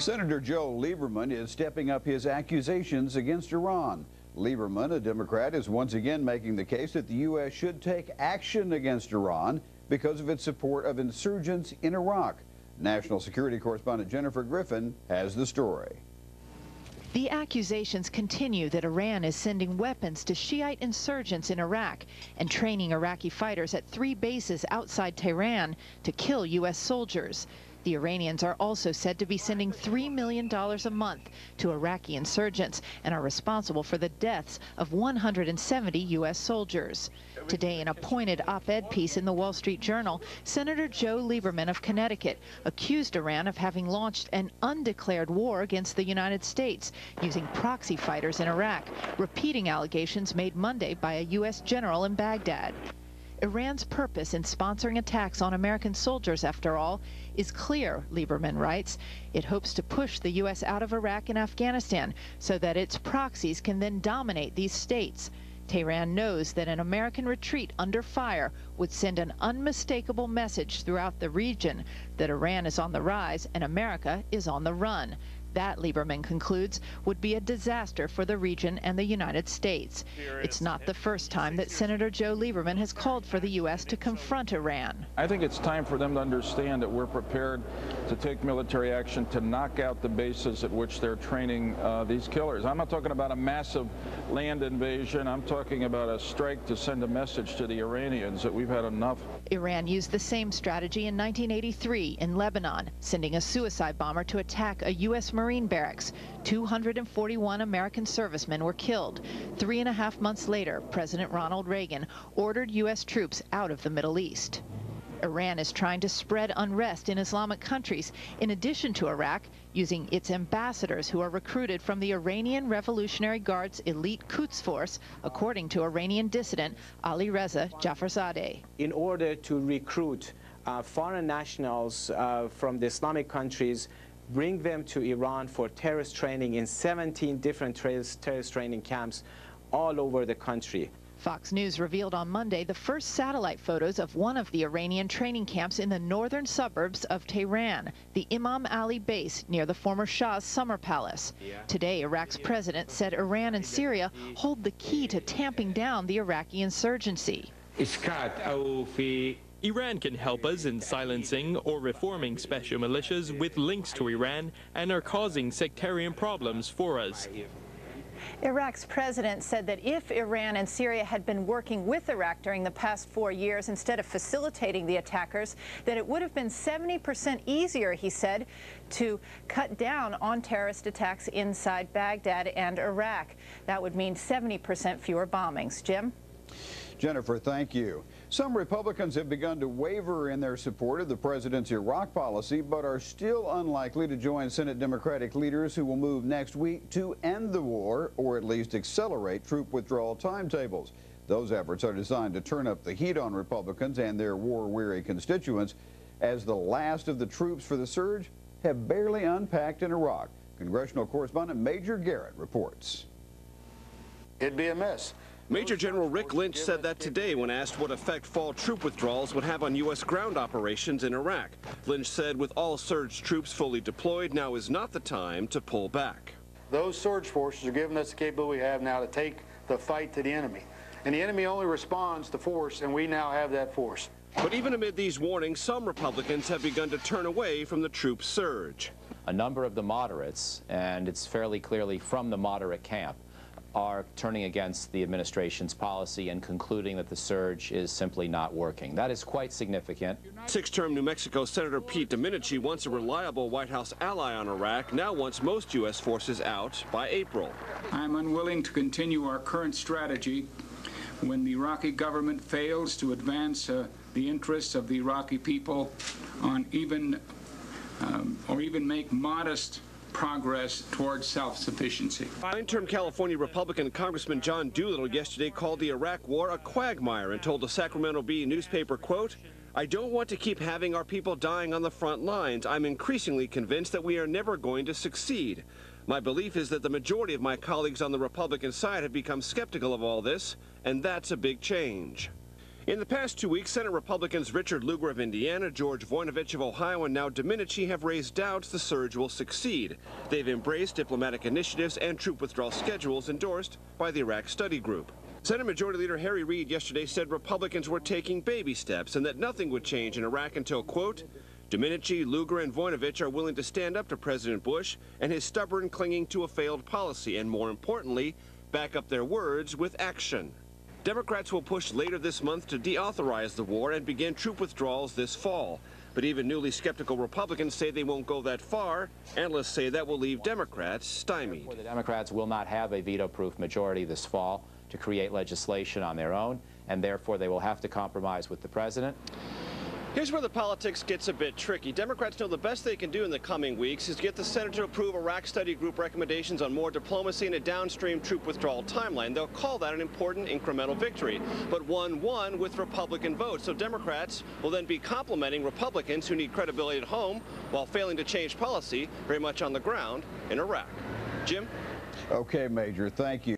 Senator Joe Lieberman is stepping up his accusations against Iran. Lieberman, a Democrat, is once again making the case that the U.S. should take action against Iran because of its support of insurgents in Iraq. National security correspondent Jennifer Griffin has the story. The accusations continue that Iran is sending weapons to Shiite insurgents in Iraq and training Iraqi fighters at 3 bases outside Tehran to kill U.S. soldiers. The Iranians are also said to be sending $3 million a month to Iraqi insurgents and are responsible for the deaths of 170 U.S. soldiers. Today, in a pointed op-ed piece in the Wall Street Journal, Senator Joe Lieberman of Connecticut accused Iran of having launched an undeclared war against the United States using proxy fighters in Iraq, repeating allegations made Monday by a U.S. general in Baghdad. Iran's purpose in sponsoring attacks on American soldiers, after all, is clear, Lieberman writes. It hopes to push the U.S. out of Iraq and Afghanistan so that its proxies can then dominate these states. Tehran knows that an American retreat under fire would send an unmistakable message throughout the region that Iran is on the rise and America is on the run. That, Lieberman concludes, would be a disaster for the region and the United States. It's not the first time that Senator Joe Lieberman has called for the U.S. to confront Iran. I think it's time for them to understand that we're prepared to take military action to knock out the bases at which they're training these killers. I'm not talking about a massive land invasion. I'm talking about a strike to send a message to the Iranians that we've had enough. Iran used the same strategy in 1983 in Lebanon, sending a suicide bomber to attack a U.S. Marine barracks. 241 American servicemen were killed. 3.5 months later, President Ronald Reagan ordered U.S. troops out of the Middle East. Iran is trying to spread unrest in Islamic countries, in addition to Iraq, using its ambassadors who are recruited from the Iranian Revolutionary Guard's elite Quds force, according to Iranian dissident Ali Reza Jafarzadeh. In order to recruit foreign nationals from the Islamic countries, bring them to Iran for terrorist training in 17 different terrorist training camps all over the country. Fox News revealed on Monday the first satellite photos of one of the Iranian training camps in the northern suburbs of Tehran, the Imam Ali base near the former Shah's summer palace. Today, Iraq's president said Iran and Syria hold the key to tamping down the Iraqi insurgency. Iran can help us in silencing or reforming special militias with links to Iran and are causing sectarian problems for us. Iraq's president said that if Iran and Syria had been working with Iraq during the past 4 years instead of facilitating the attackers, that it would have been 70% easier, he said, to cut down on terrorist attacks inside Baghdad and Iraq. That would mean 70% fewer bombings. Jim? Jennifer, thank you. Some Republicans have begun to waver in their support of the president's Iraq policy, but are still unlikely to join Senate Democratic leaders who will move next week to end the war or at least accelerate troop withdrawal timetables. Those efforts are designed to turn up the heat on Republicans and their war-weary constituents as the last of the troops for the surge have barely unpacked in Iraq. Congressional correspondent Major Garrett reports. It'd be a mess. Major General Rick Lynch said that today when asked what effect fall troop withdrawals would have on U.S. ground operations in Iraq. Lynch said with all surge troops fully deployed, now is not the time to pull back. Those surge forces are giving us the capability we have now to take the fight to the enemy. And the enemy only responds to force, and we now have that force. But even amid these warnings, some Republicans have begun to turn away from the troop surge. A number of the moderates, and it's fairly clearly from the moderate camp, are turning against the administration's policy and concluding that the surge is simply not working. That is quite significant. Six-term New Mexico Senator Pete Domenici, once a reliable White House ally on Iraq, now wants most U.S. forces out by April. I'm unwilling to continue our current strategy when the Iraqi government fails to advance the interests of the Iraqi people on even make modest progress towards self-sufficiency. Nine-term California Republican Congressman John Doolittle yesterday called the Iraq war a quagmire and told the Sacramento Bee newspaper, quote, "I don't want to keep having our people dying on the front lines. I'm increasingly convinced that we are never going to succeed. My belief is that the majority of my colleagues on the Republican side have become skeptical of all this, and that's a big change." In the past 2 weeks, Senate Republicans Richard Lugar of Indiana, George Voinovich of Ohio, and now Domenici have raised doubts the surge will succeed. They've embraced diplomatic initiatives and troop withdrawal schedules endorsed by the Iraq Study Group. Senate Majority Leader Harry Reid yesterday said Republicans were taking baby steps and that nothing would change in Iraq until, quote, Domenici, Lugar, and Voinovich are willing to stand up to President Bush and his stubborn clinging to a failed policy and, more importantly, back up their words with action. Democrats will push later this month to deauthorize the war and begin troop withdrawals this fall. But even newly skeptical Republicans say they won't go that far. Analysts say that will leave Democrats stymied. Therefore, the Democrats will not have a veto-proof majority this fall to create legislation on their own, and therefore they will have to compromise with the president. Here's where the politics gets a bit tricky. Democrats know the best they can do in the coming weeks is get the Senate to approve Iraq Study Group recommendations on more diplomacy and a downstream troop withdrawal timeline. They'll call that an important incremental victory, but one won with Republican votes. So Democrats will then be complimenting Republicans who need credibility at home while failing to change policy very much on the ground in Iraq. Jim? Okay, Major, thank you.